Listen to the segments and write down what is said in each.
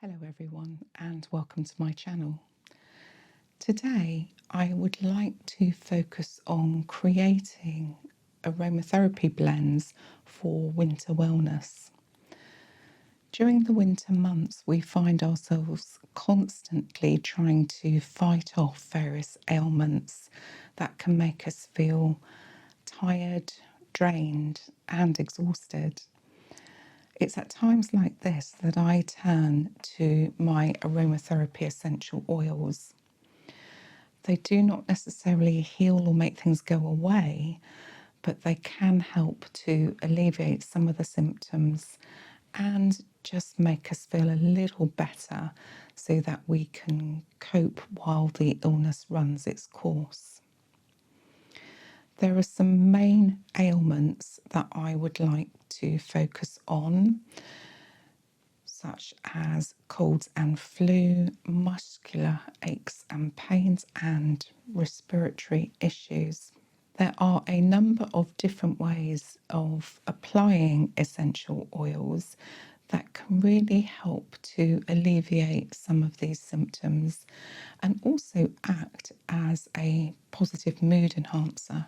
Hello everyone and welcome to my channel. Today I would like to focus on creating aromatherapy blends for winter wellness. During the winter months we find ourselves constantly trying to fight off various ailments that can make us feel tired, drained and exhausted. It's at times like this that I turn to my aromatherapy essential oils. They do not necessarily heal or make things go away, but they can help to alleviate some of the symptoms and just make us feel a little better so that we can cope while the illness runs its course. There are some main ailments that I would like to focus on, such as colds and flu, muscular aches and pains, and respiratory issues. There are a number of different ways of applying essential oils that can really help to alleviate some of these symptoms and also act as a positive mood enhancer.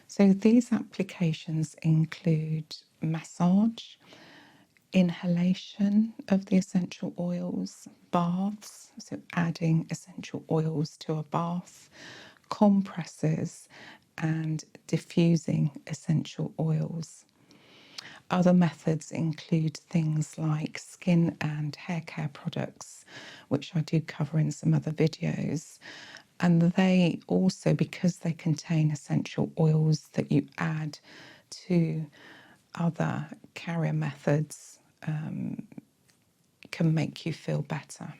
So these applications include massage, inhalation of the essential oils, baths, so adding essential oils to a bath, compresses, and diffusing essential oils. Other methods include things like skin and hair care products, which I do cover in some other videos. And they also, because they contain essential oils that you add to other carrier methods, can make you feel better.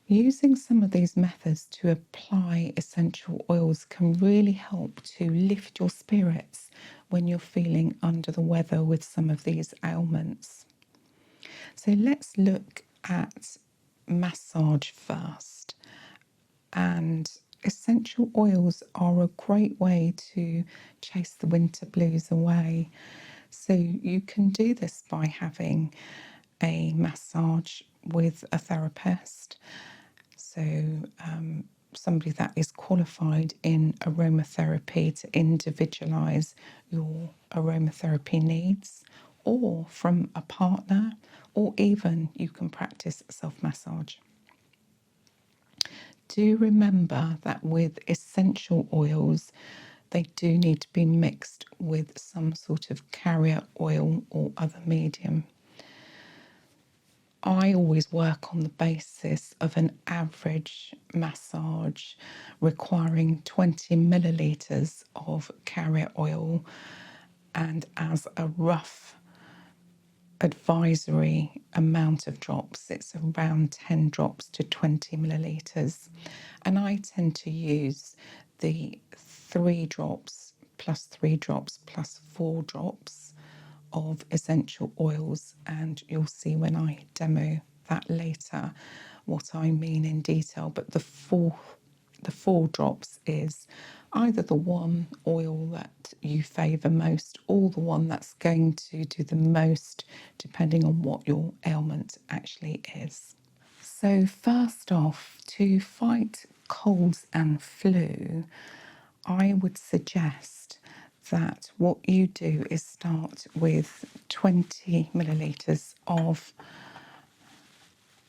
Using some of these methods to apply essential oils can really help to lift your spirits when you're feeling under the weather with some of these ailments. So let's look at massage first. And essential oils are a great way to chase the winter blues away. So you can do this by having a massage with a therapist. So somebody that is qualified in aromatherapy to individualise your aromatherapy needs, or from a partner, or even you can practice self-massage. Do remember that with essential oils, they do need to be mixed with some sort of carrier oil or other medium. I always work on the basis of an average massage requiring 20 millilitres of carrier oil, and as a rough advisory amount of drops, it's around 10 drops to 20 millilitres. And I tend to use the 3 drops plus 3 drops plus 4 drops of essential oils, and you'll see when I demo that later what I mean in detail. But the four drops is either the one oil that you favour most or the one that's going to do the most depending on what your ailment actually is. So first off, to fight colds and flu, I would suggest that what you do is start with 20 millilitres of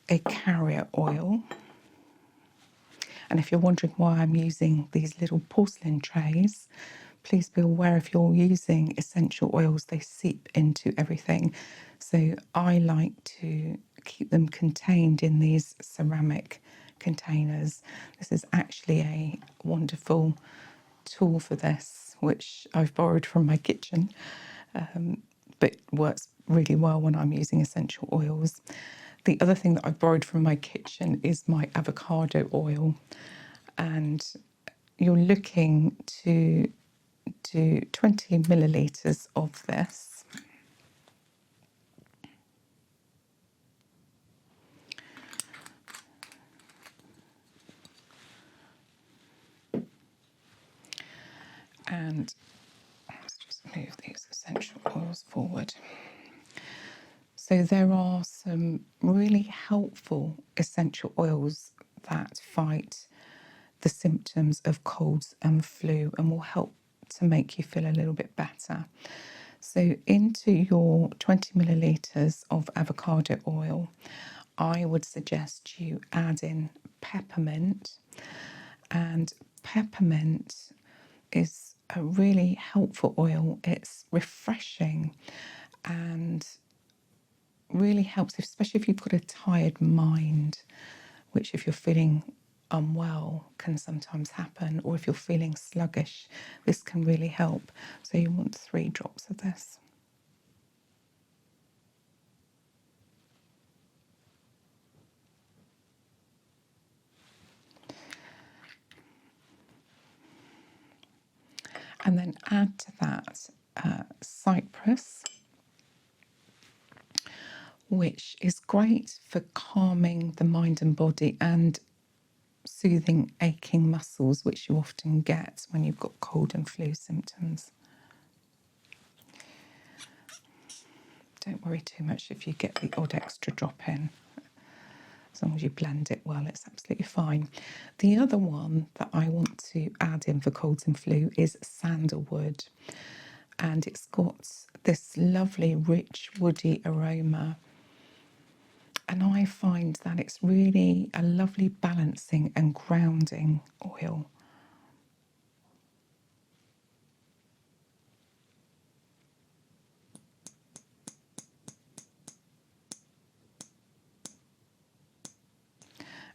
a carrier oil. And if you're wondering why I'm using these little porcelain trays, please be aware if you're using essential oils, they seep into everything. So I like to keep them contained in these ceramic containers. This is actually a wonderful tool for this, which I've borrowed from my kitchen, but works really well when I'm using essential oils. The other thing that I've borrowed from my kitchen is my avocado oil, and you're looking to do 20 millilitres of this. And let's just move these essential oils forward. So there are some really helpful essential oils that fight the symptoms of colds and flu and will help to make you feel a little bit better. So into your 20 millilitres of avocado oil, I would suggest you add in peppermint. And peppermint is a really helpful oil. It's refreshing and really helps, especially if you've got a tired mind, which if you're feeling unwell can sometimes happen, or if you're feeling sluggish, this can really help. So you want 3 drops of this. And then add to that cypress, which is great for calming the mind and body and soothing aching muscles, which you often get when you've got cold and flu symptoms. Don't worry too much if you get the odd extra drop in. As long as you blend it well, it's absolutely fine. The other one that I want to add in for colds and flu is sandalwood. And it's got this lovely, rich, woody aroma. And I find that it's really a lovely balancing and grounding oil.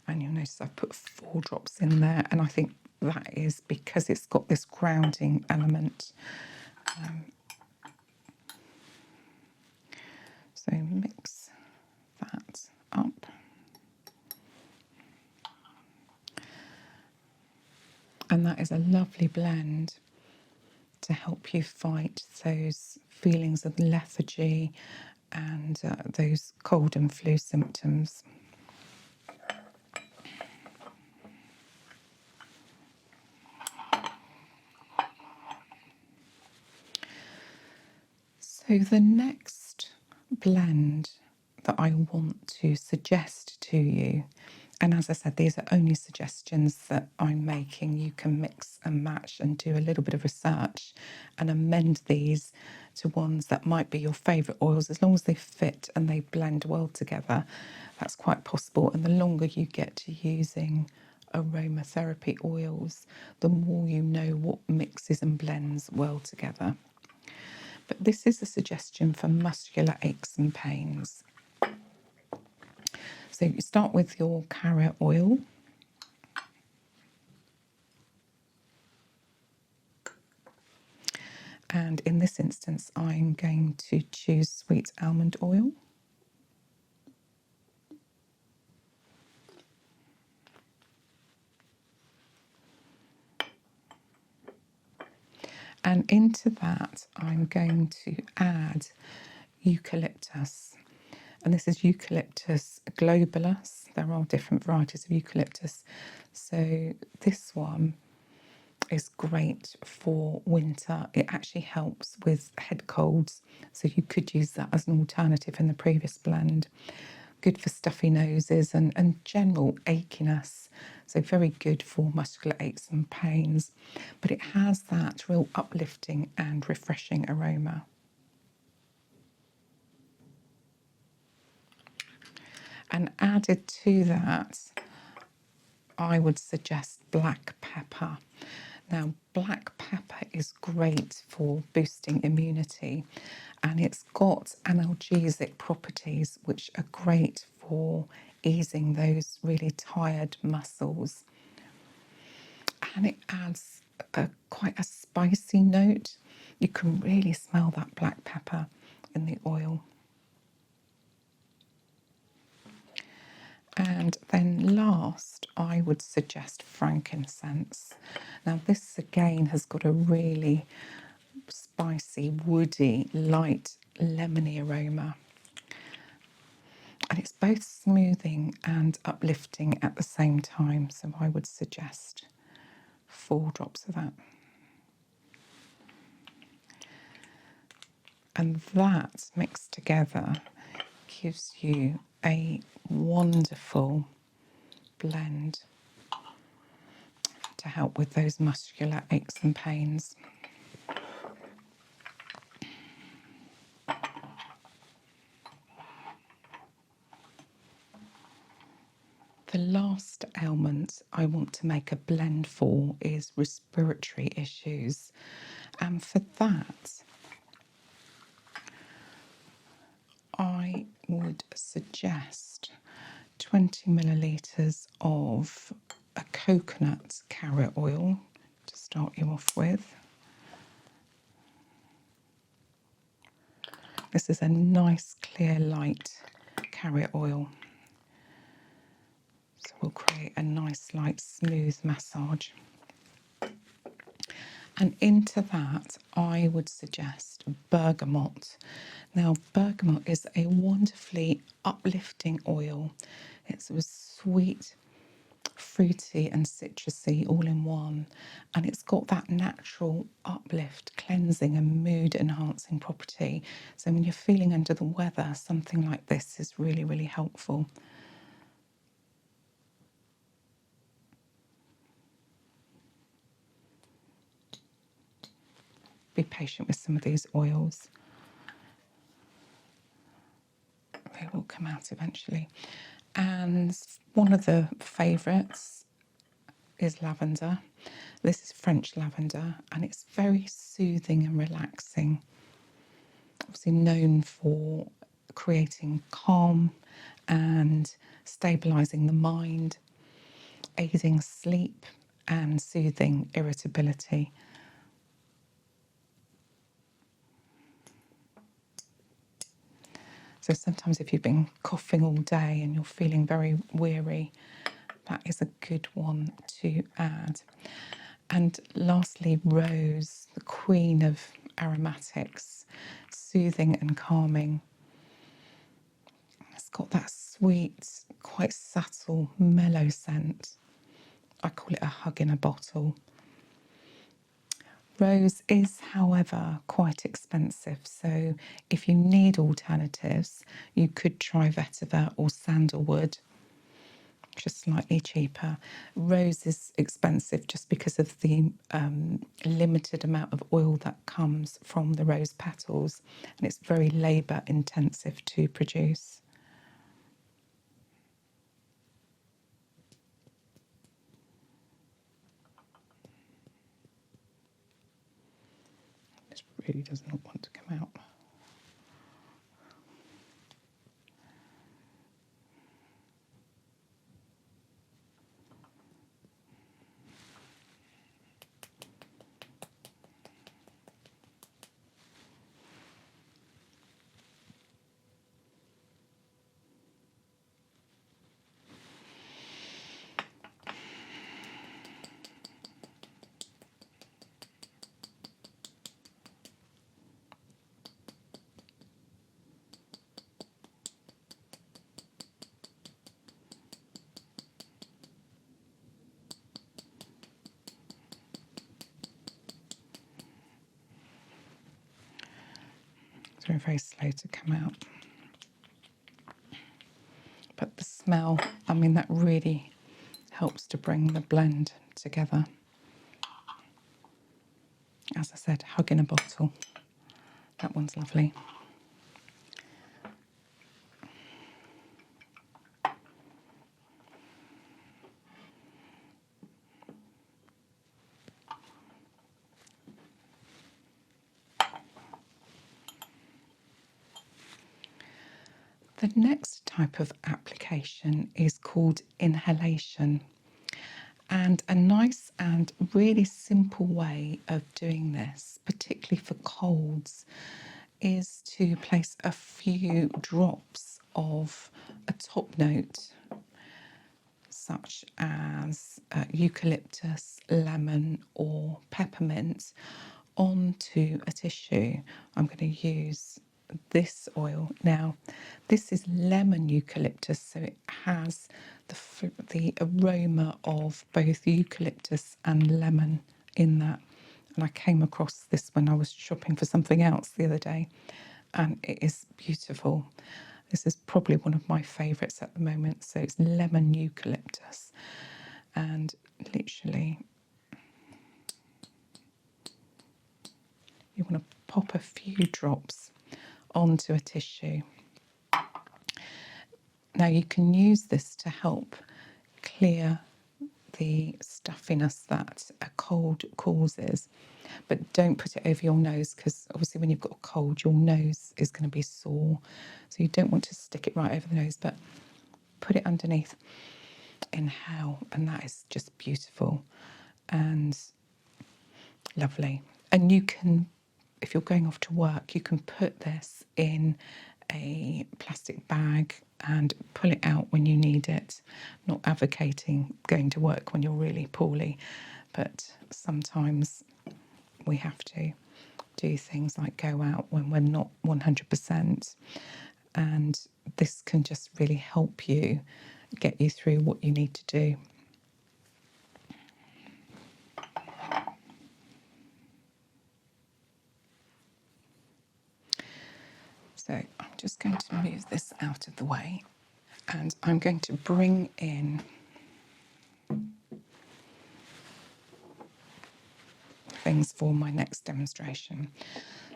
And you'll notice I've put 4 drops in there, and I think that is because it's got this grounding element. So mix that up. And that is a lovely blend to help you fight those feelings of lethargy and those cold and flu symptoms. So the next blend that I want to suggest to you, and as I said, these are only suggestions that I'm making. You can mix and match and do a little bit of research and amend these to ones that might be your favourite oils, as long as they fit and they blend well together. That's quite possible. And the longer you get to using aromatherapy oils, the more you know what mixes and blends well together. But this is a suggestion for muscular aches and pains. So you start with your carrot oil. And in this instance, I'm going to choose sweet almond oil. And into that, I'm going to add eucalyptus. And this is Eucalyptus globulus. There are different varieties of eucalyptus. So this one is great for winter. It actually helps with head colds. So you could use that as an alternative in the previous blend. Good for stuffy noses and general achiness. So very good for muscular aches and pains. But it has that real uplifting and refreshing aroma. And added to that, I would suggest black pepper. Now, black pepper is great for boosting immunity, and it's got analgesic properties which are great for easing those really tired muscles. And it adds quite a spicy note. You can really smell that black pepper in the oil. And then last, I would suggest frankincense. Now this again has got a really spicy, woody, light, lemony aroma. And it's both smoothing and uplifting at the same time. So I would suggest 4 drops of that. And that mixed together gives you a wonderful blend to help with those muscular aches and pains. The last ailment I want to make a blend for is respiratory issues. And for that, I would suggest 20 millilitres of a coconut carrot oil to start you off with. This is a nice, clear, light carrot oil. So we'll create a nice, light, smooth massage. And into that, I would suggest bergamot. Now, bergamot is a wonderfully uplifting oil. It's a sweet, fruity and citrusy all in one, and it's got that natural uplift, cleansing and mood enhancing property. So when you're feeling under the weather, something like this is really, really helpful. Be patient with some of these oils. They will come out eventually. And one of the favourites is lavender. This is French lavender, and it's very soothing and relaxing. Obviously known for creating calm and stabilising the mind, aiding sleep and soothing irritability. So sometimes if you've been coughing all day and you're feeling very weary, that is a good one to add. And lastly, rose, the queen of aromatics, soothing and calming. It's got that sweet, quite subtle, mellow scent. I call it a hug in a bottle. Rose is, however, quite expensive, so if you need alternatives, you could try vetiver or sandalwood, which is slightly cheaper. Rose is expensive just because of the limited amount of oil that comes from the rose petals, and it's very labour intensive to produce. This really does not want to come out. It's very, very slow to come out. But the smell, I mean, that really helps to bring the blend together. As I said, hug in a bottle. That one's lovely. The next type of application is called inhalation. And a nice and really simple way of doing this, particularly for colds, is to place a few drops of a top note, such as eucalyptus, lemon, or peppermint, onto a tissue. I'm going to use this oil. Now, this is lemon eucalyptus, so it has the aroma of both eucalyptus and lemon in that. And I came across this when I was shopping for something else the other day, and it is beautiful. This is probably one of my favourites at the moment. So it's lemon eucalyptus. And literally, you want to pop a few drops onto a tissue. Now you can use this to help clear the stuffiness that a cold causes, but don't put it over your nose, because obviously when you've got a cold your nose is going to be sore, so you don't want to stick it right over the nose, but put it underneath. Inhale, and that is just beautiful and lovely. And you can, if you're going off to work, you can put this in a plastic bag and pull it out when you need it. Not advocating going to work when you're really poorly, but sometimes we have to do things like go out when we're not 100%. And this can just really help you get you through what you need to do. So I'm just going to move this out of the way, and I'm going to bring in things for my next demonstration.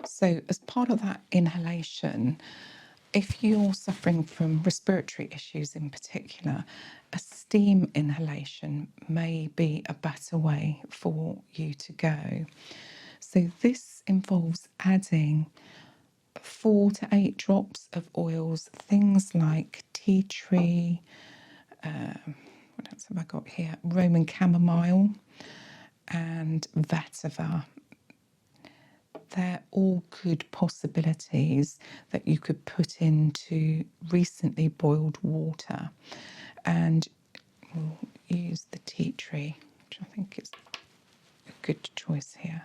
So as part of that inhalation, if you're suffering from respiratory issues in particular, a steam inhalation may be a better way for you to go. So this involves adding 4 to 8 drops of oils, things like tea tree, what else have I got here? Roman chamomile and vetiver. They're all good possibilities that you could put into recently boiled water, and we'll use the tea tree, which I think is a good choice here.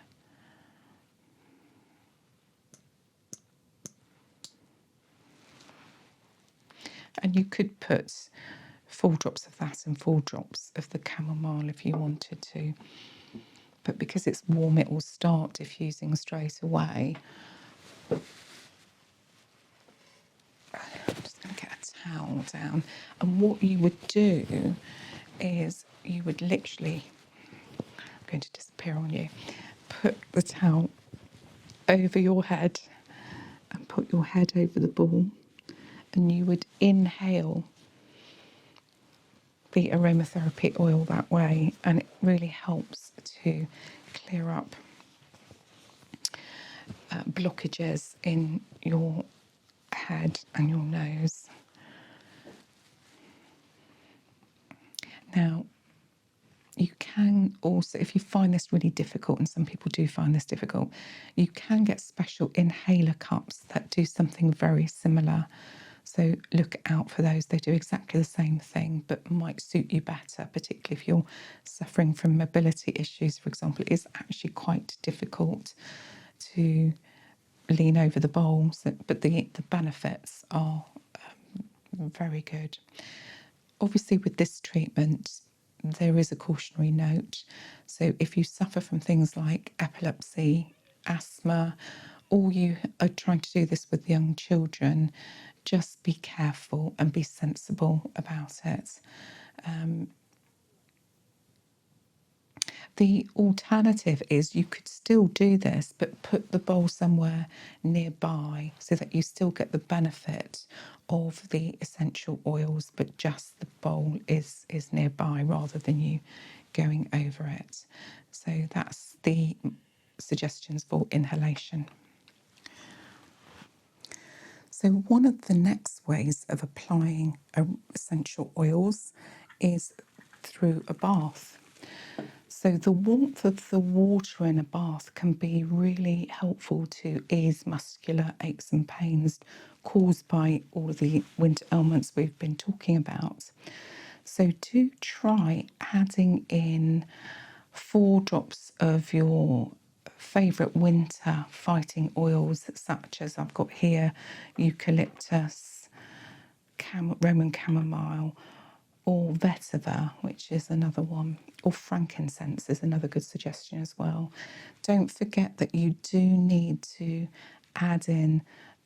And you could put 4 drops of that and 4 drops of the chamomile if you wanted to. But because it's warm, it will start diffusing straight away. I'm just going to get a towel down. And what you would do is you would literally, I'm going to disappear on you, put the towel over your head and put your head over the ball, and you would inhale the aromatherapy oil that way, and it really helps to clear up blockages in your head and your nose. Now, you can also, if you find this really difficult, and some people do find this difficult, you can get special inhaler cups that do something very similar. So look out for those. They do exactly the same thing, but might suit you better, particularly if you're suffering from mobility issues, for example. It is actually quite difficult to lean over the bowl, but the benefits are very good. Obviously, with this treatment, there is a cautionary note. So if you suffer from things like epilepsy, asthma, or you are trying to do this with young children, just be careful and be sensible about it. The alternative is you could still do this, but put the bowl somewhere nearby so that you still get the benefit of the essential oils, but just the bowl is nearby rather than you going over it. So that's the suggestions for inhalation. So one of the next ways of applying essential oils is through a bath. So the warmth of the water in a bath can be really helpful to ease muscular aches and pains caused by all of the winter ailments we've been talking about. So do try adding in 4 drops of your favourite winter fighting oils, such as I've got here eucalyptus, Roman chamomile, or vetiver, which is another one, or frankincense is another good suggestion as well. Don't forget that you do need to add in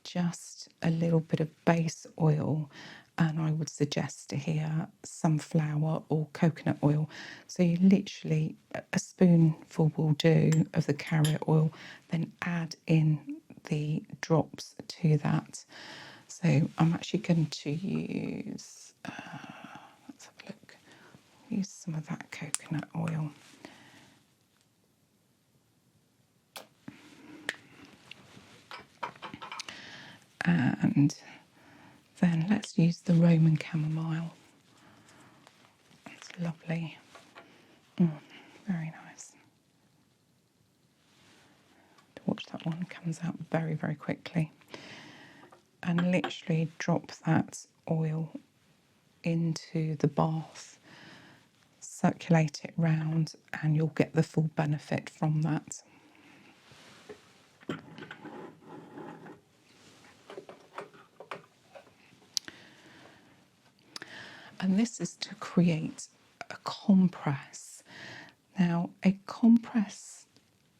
just a little bit of base oil, and I would suggest here sunflower or coconut oil. So you literally, a spoonful will do of the carrot oil, then add in the drops to that. So I'm actually going to use, let's have a look, use some of that coconut oil. And then let's use the Roman chamomile. It's lovely. Very nice. To watch that one comes out very, very quickly. And literally drop that oil into the bath, circulate it round, and you'll get the full benefit from that. And this is to create a compress. Now, a compress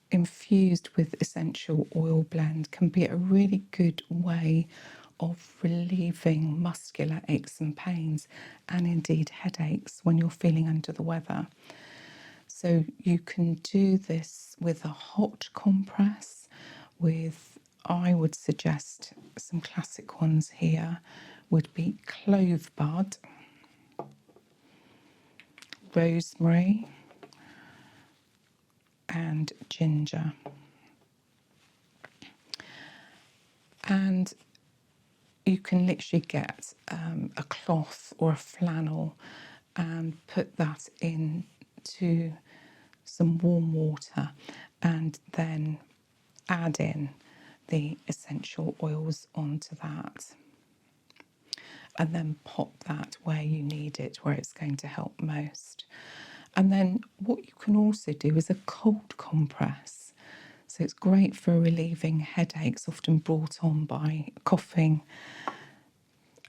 infused with essential oil blend can be a really good way of relieving muscular aches and pains, and indeed headaches when you're feeling under the weather. So you can do this with a hot compress with, I would suggest some classic ones here would be clove bud, rosemary and ginger. And you can literally get a cloth or a flannel and put that into some warm water and then add in the essential oils onto that. And then pop that where you need it, where it's going to help most. And then what you can also do is a cold compress. So it's great for relieving headaches, often brought on by coughing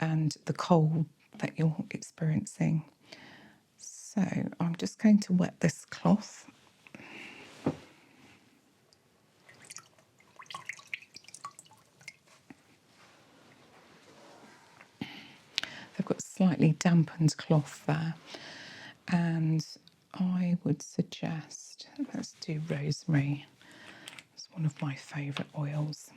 and the cold that you're experiencing. So I'm just going to wet this cloth. I've got slightly dampened cloth there, and I would suggest, let's do rosemary. It's one of my favourite oils.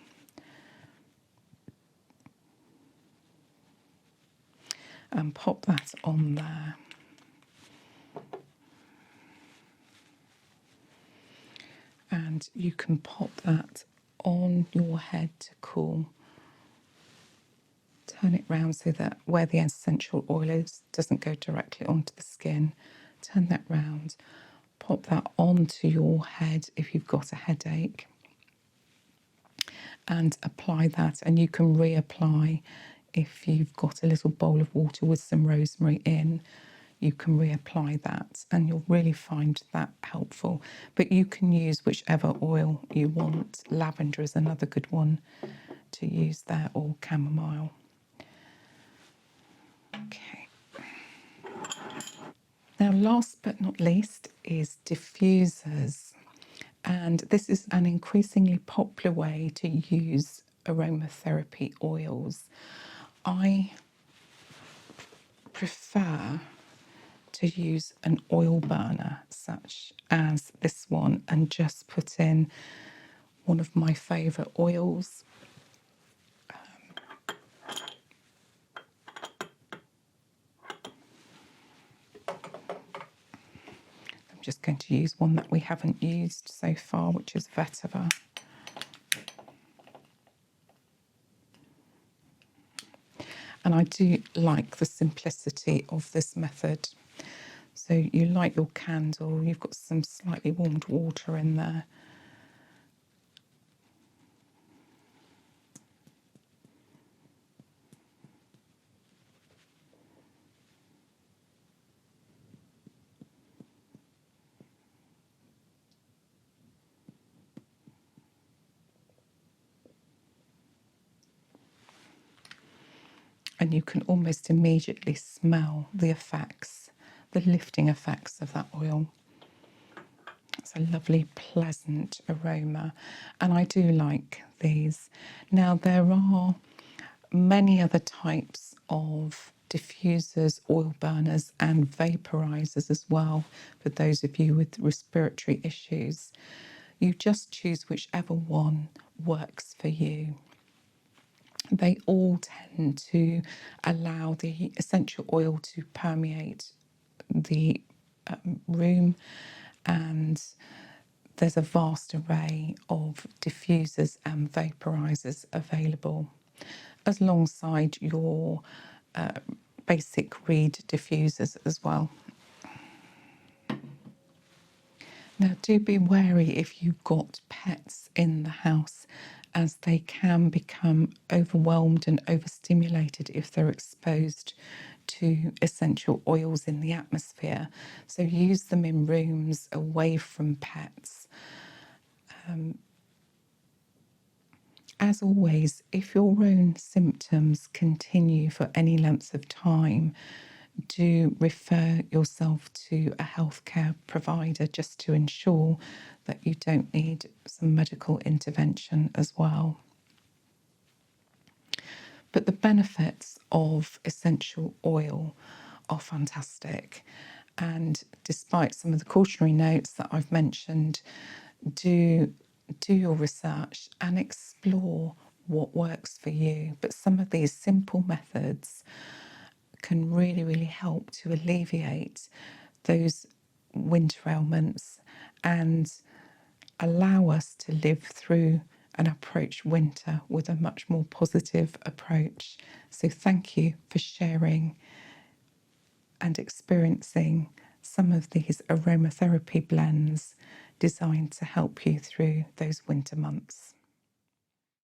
And pop that on there. And you can pop that on your head to cool. Turn it round so that where the essential oil is doesn't go directly onto the skin. Turn that round. Pop that onto your head if you've got a headache. And apply that, and you can reapply if you've got a little bowl of water with some rosemary in. You can reapply that and you'll really find that helpful. But you can use whichever oil you want. Lavender is another good one to use there, or chamomile. Okay. Now, last but not least is diffusers. And this is an increasingly popular way to use aromatherapy oils. I prefer to use an oil burner such as this one and just put in one of my favourite oils. I'm just going to use one that we haven't used so far, which is vetiver. And I do like the simplicity of this method. So you light your candle, you've got some slightly warmed water in there. And you can almost immediately smell the effects, the lifting effects of that oil. It's a lovely, pleasant aroma. And I do like these. Now, there are many other types of diffusers, oil burners, and vaporizers as well for those of you with respiratory issues. You just choose whichever one works for you. They all tend to allow the essential oil to permeate the room, and there's a vast array of diffusers and vaporizers available alongside your basic reed diffusers as well. Now, do be wary if you've got pets in the house, as they can become overwhelmed and overstimulated if they're exposed to essential oils in the atmosphere. So use them in rooms away from pets. As always, if your own symptoms continue for any length of time, do refer yourself to a healthcare provider just to ensure that you don't need some medical intervention as well. But the benefits of essential oil are fantastic. And despite some of the cautionary notes that I've mentioned, do your research and explore what works for you. But some of these simple methods can really, really help to alleviate those winter ailments and allow us to live through and approach winter with a much more positive approach. So thank you for sharing and experiencing some of these aromatherapy blends designed to help you through those winter months.